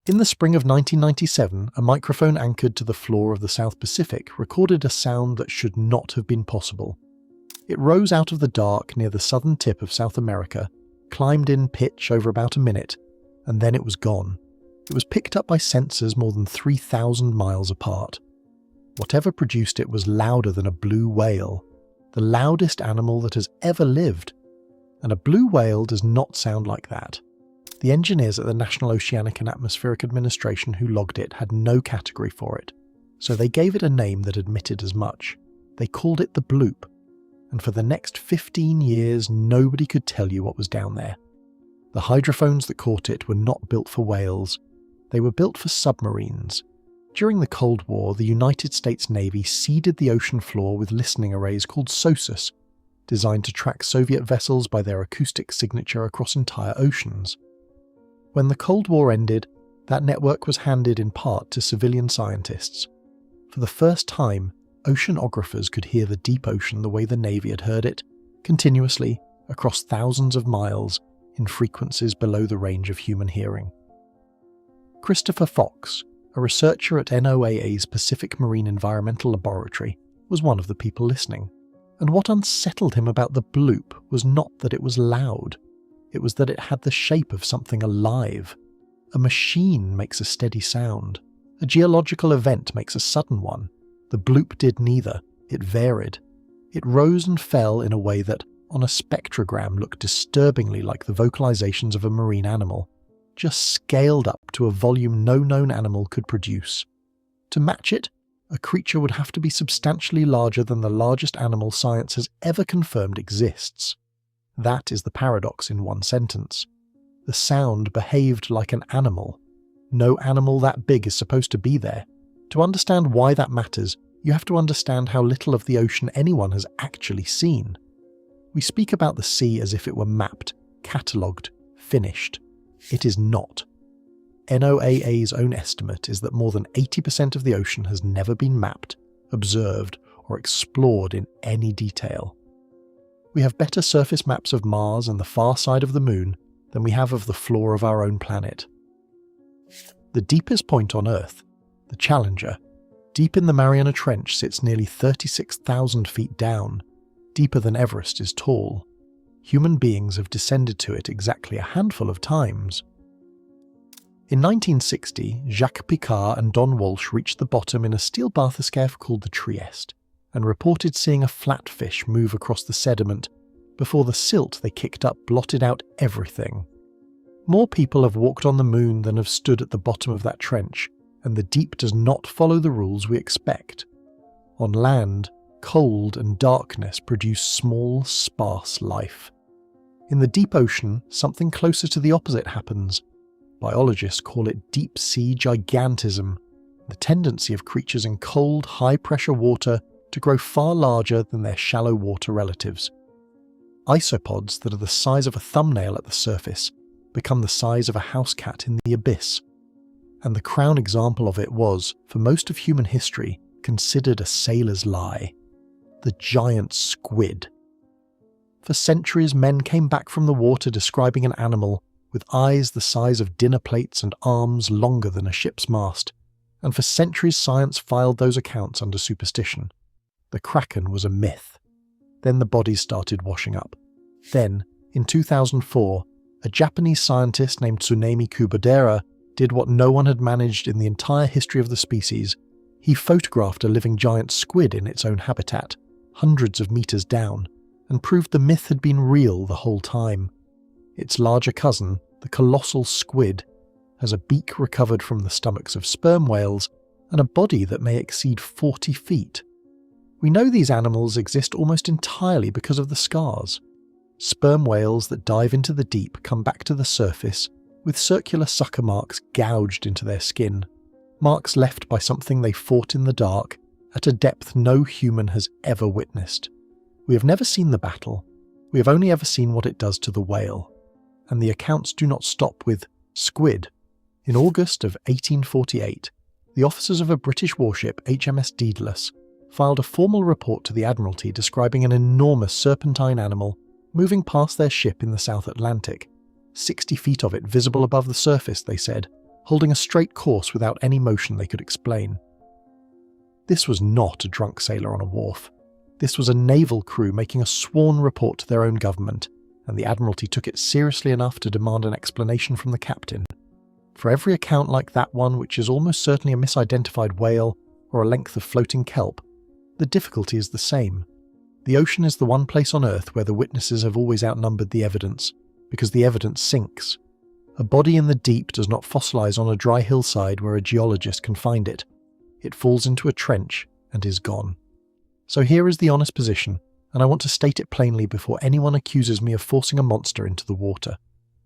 In the spring of 1997, a microphone anchored to the floor of the South Pacific recorded a sound that should not have been possible. It rose out of the dark near the southern tip of South America, climbed in pitch over about a minute, and then it was gone. It was picked up by sensors more than 3,000 miles apart. Whatever produced it was louder than a blue whale, the loudest animal that has ever lived. And a blue whale does not sound like that. The engineers at the National Oceanic and Atmospheric Administration who logged it had no category for it, so they gave it a name that admitted as much. They called it the Bloop, and for the next 15 years nobody could tell you what was down there. The hydrophones that caught it were not built for whales. They were built for submarines. During the Cold War, the United States Navy seeded the ocean floor with listening arrays called SOSUS, designed to track Soviet vessels by their acoustic signature across entire oceans. When the Cold War ended, that network was handed in part to civilian scientists. For the first time, oceanographers could hear the deep ocean the way the Navy had heard it, continuously, across thousands of miles, in frequencies below the range of human hearing. Christopher Fox, a researcher at NOAA's Pacific Marine Environmental Laboratory, was one of the people listening. And what unsettled him about the Bloop was not that it was loud. It was that it had the shape of something alive. A machine makes a steady sound. A geological event makes a sudden one. The Bloop did neither. It varied. It rose and fell in a way that, on a spectrogram, looked disturbingly like the vocalizations of a marine animal, just scaled up to a volume no known animal could produce. To match it, a creature would have to be substantially larger than the largest animal science has ever confirmed exists. That is the paradox in one sentence. The sound behaved like an animal. No animal that big is supposed to be there. To understand why that matters, you have to understand how little of the ocean anyone has actually seen. We speak about the sea as if it were mapped, catalogued, finished. It is not. NOAA's own estimate is that more than 80% of the ocean has never been mapped, observed, or explored in any detail. We have better surface maps of Mars and the far side of the Moon than we have of the floor of our own planet. The deepest point on Earth, the Challenger, deep in the Mariana Trench, sits nearly 36,000 feet down, deeper than Everest is tall. Human beings have descended to it exactly a handful of times. In 1960, Jacques Picard and Don Walsh reached the bottom in a steel bathyscaphe called the Trieste, and reported seeing a flatfish move across the sediment before the silt they kicked up blotted out everything. More people have walked on the Moon than have stood at the bottom of that trench, and the deep does not follow the rules we expect. On land, cold and darkness produce small, sparse life. In the deep ocean, something closer to the opposite happens. Biologists call it deep-sea gigantism, the tendency of creatures in cold, high-pressure water to grow far larger than their shallow water relatives. Isopods that are the size of a thumbnail at the surface become the size of a house cat in the abyss. And the crown example of it was, for most of human history, considered a sailor's lie. The giant squid. For centuries, men came back from the water describing an animal with eyes the size of dinner plates and arms longer than a ship's mast, and for centuries science filed those accounts under superstition. The kraken was a myth. Then the bodies started washing up. Then, in 2004, a Japanese scientist named Tsunemi Kubodera did what no one had managed in the entire history of the species. He photographed a living giant squid in its own habitat, hundreds of meters down, and proved the myth had been real the whole time. Its larger cousin, the colossal squid, has a beak recovered from the stomachs of sperm whales and a body that may exceed 40 feet. We know these animals exist almost entirely because of the scars. Sperm whales that dive into the deep come back to the surface with circular sucker marks gouged into their skin, marks left by something they fought in the dark at a depth no human has ever witnessed. We have never seen the battle. We have only ever seen what it does to the whale. And the accounts do not stop with squid. In August of 1848, the officers of a British warship, HMS Daedalus, filed a formal report to the Admiralty describing an enormous serpentine animal moving past their ship in the South Atlantic. 60 feet of it visible above the surface, they said, holding a straight course without any motion they could explain. This was not a drunk sailor on a wharf. This was a naval crew making a sworn report to their own government, and the Admiralty took it seriously enough to demand an explanation from the captain. For every account like that one, which is almost certainly a misidentified whale or a length of floating kelp, the difficulty is the same. The ocean is the one place on Earth where the witnesses have always outnumbered the evidence, because the evidence sinks. A body in the deep does not fossilize on a dry hillside where a geologist can find it. It falls into a trench and is gone. So here is the honest position, and I want to state it plainly before anyone accuses me of forcing a monster into the water.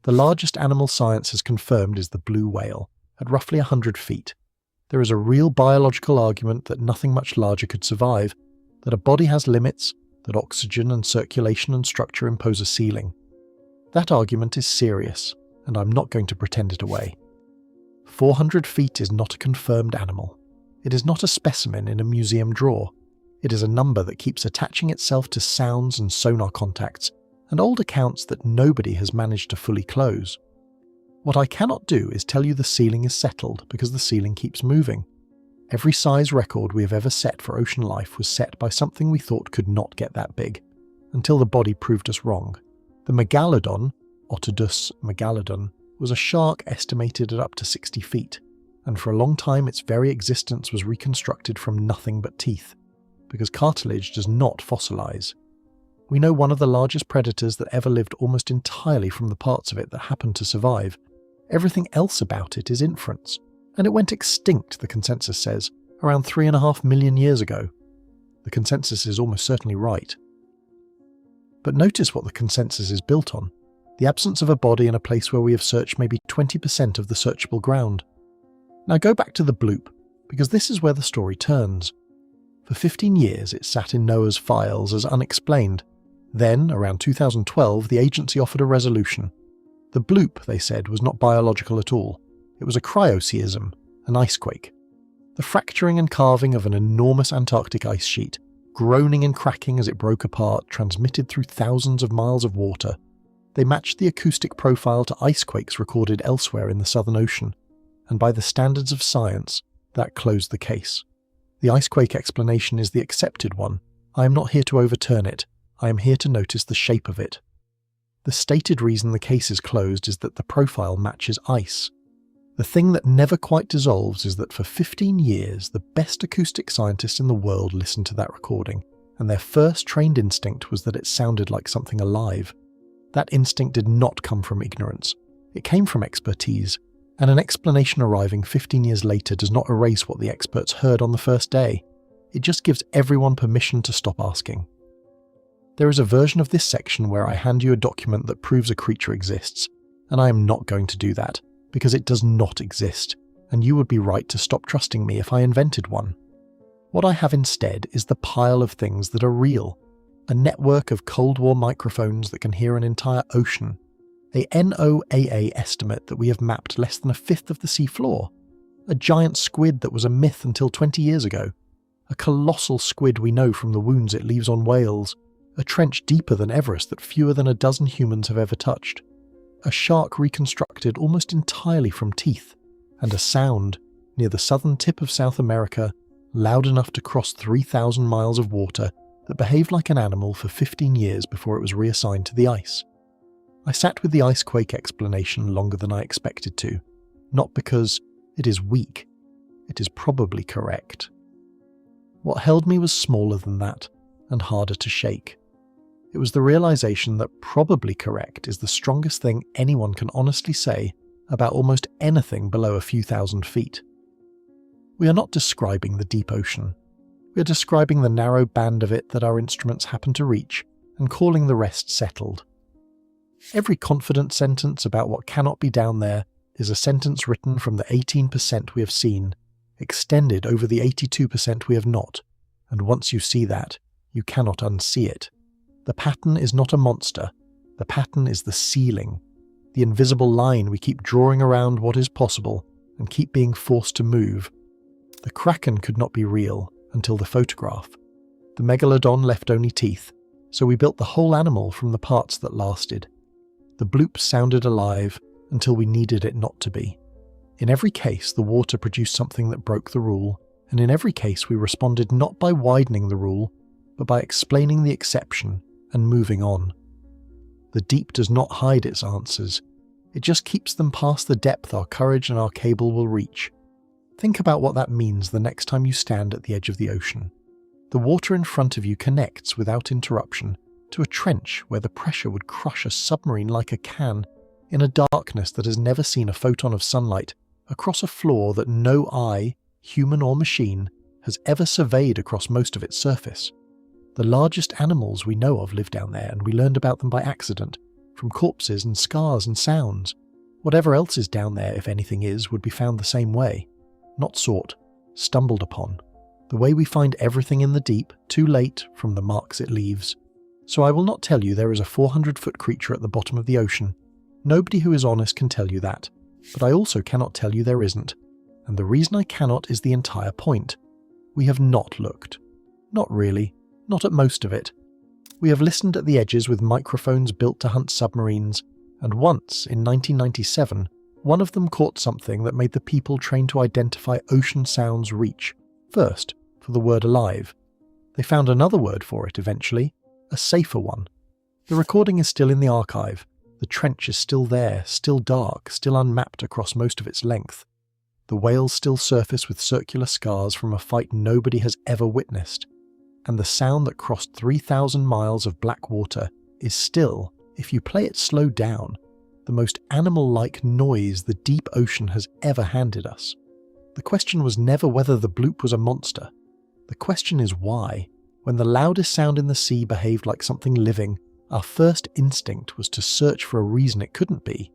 The largest animal science has confirmed is the blue whale, at roughly 100 feet. There is a real biological argument that nothing much larger could survive, that a body has limits, that oxygen and circulation and structure impose a ceiling. That argument is serious, and I'm not going to pretend it away. 400 feet is not a confirmed animal. It is not a specimen in a museum drawer. It is a number that keeps attaching itself to sounds and sonar contacts, and old accounts that nobody has managed to fully close. What I cannot do is tell you the ceiling is settled because the ceiling keeps moving. Every size record we have ever set for ocean life was set by something we thought could not get that big, until the body proved us wrong. The megalodon, Otodus megalodon, was a shark estimated at up to 60 feet, and for a long time its very existence was reconstructed from nothing but teeth, because cartilage does not fossilize. We know one of the largest predators that ever lived almost entirely from the parts of it that happened to survive. Everything else about it is inference, and it went extinct, the consensus says, around 3.5 million years ago. The consensus is almost certainly right. But notice what the consensus is built on: the absence of a body in a place where we have searched maybe 20% of the searchable ground. Now go back to the Bloop, because this is where the story turns. For 15 years it sat in NOAA's files as unexplained. Then, around 2012, the agency offered a resolution. The Bloop, they said, was not biological at all. It was a cryoseism, an icequake. The fracturing and carving of an enormous Antarctic ice sheet, groaning and cracking as it broke apart, transmitted through thousands of miles of water. They matched the acoustic profile to icequakes recorded elsewhere in the Southern Ocean, and by the standards of science, that closed the case. The icequake explanation is the accepted one. I am not here to overturn it. I am here to notice the shape of it. The stated reason the case is closed is that the profile matches ice. The thing that never quite dissolves is that for 15 years, the best acoustic scientists in the world listened to that recording, and their first trained instinct was that it sounded like something alive. That instinct did not come from ignorance. It came from expertise, and an explanation arriving 15 years later does not erase what the experts heard on the first day. It just gives everyone permission to stop asking. There is a version of this section where I hand you a document that proves a creature exists, and I am not going to do that, because it does not exist, and you would be right to stop trusting me if I invented one. What I have instead is the pile of things that are real, a network of Cold War microphones that can hear an entire ocean, a NOAA estimate that we have mapped less than a fifth of the sea floor, a giant squid that was a myth until 20 years ago, a colossal squid we know from the wounds it leaves on whales, a trench deeper than Everest that fewer than a dozen humans have ever touched, a shark reconstructed almost entirely from teeth, and a sound, near the southern tip of South America, loud enough to cross 3,000 miles of water, that behaved like an animal for 15 years before it was reassigned to the ice. I sat with the icequake explanation longer than I expected to, not because it is weak, it is probably correct. What held me was smaller than that, and harder to shake. It was the realization that probably correct is the strongest thing anyone can honestly say about almost anything below a few thousand feet. We are not describing the deep ocean. We are describing the narrow band of it that our instruments happen to reach, and calling the rest settled. Every confident sentence about what cannot be down there is a sentence written from the 18% we have seen, extended over the 82% we have not, and once you see that, you cannot unsee it. The pattern is not a monster, the pattern is the ceiling, the invisible line we keep drawing around what is possible and keep being forced to move. The kraken could not be real until the photograph. The megalodon left only teeth, so we built the whole animal from the parts that lasted. The Bloop sounded alive until we needed it not to be. In every case, the water produced something that broke the rule, and in every case we responded not by widening the rule, but by explaining the exception and moving on. The deep does not hide its answers, it just keeps them past the depth our courage and our cable will reach. Think about what that means the next time you stand at the edge of the ocean. The water in front of you connects without interruption to a trench where the pressure would crush a submarine like a can in a darkness that has never seen a photon of sunlight across a floor that no eye, human or machine, has ever surveyed across most of its surface. The largest animals we know of live down there, and we learned about them by accident, from corpses and scars and sounds. Whatever else is down there, if anything is, would be found the same way. Not sought, stumbled upon. The way we find everything in the deep, too late, from the marks it leaves. So I will not tell you there is a 400-foot creature at the bottom of the ocean. Nobody who is honest can tell you that. But I also cannot tell you there isn't. And the reason I cannot is the entire point. We have not looked. Not really. Not at most of it. We have listened at the edges with microphones built to hunt submarines, and once, in 1997, one of them caught something that made the people trained to identify ocean sounds reach, first, for the word alive. They found another word for it eventually, a safer one. The recording is still in the archive. The trench is still there, still dark, still unmapped across most of its length. The whales still surface with circular scars from a fight nobody has ever witnessed. And the sound that crossed 3,000 miles of black water is still, if you play it slowed down, the most animal-like noise the deep ocean has ever handed us. The question was never whether the bloop was a monster. The question is why. When the loudest sound in the sea behaved like something living, our first instinct was to search for a reason it couldn't be.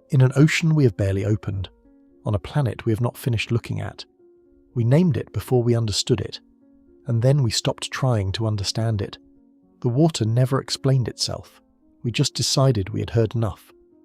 In an ocean we have barely opened. On a planet we have not finished looking at. We named it before we understood it. And then we stopped trying to understand it. The water never explained itself. We just decided we had heard enough.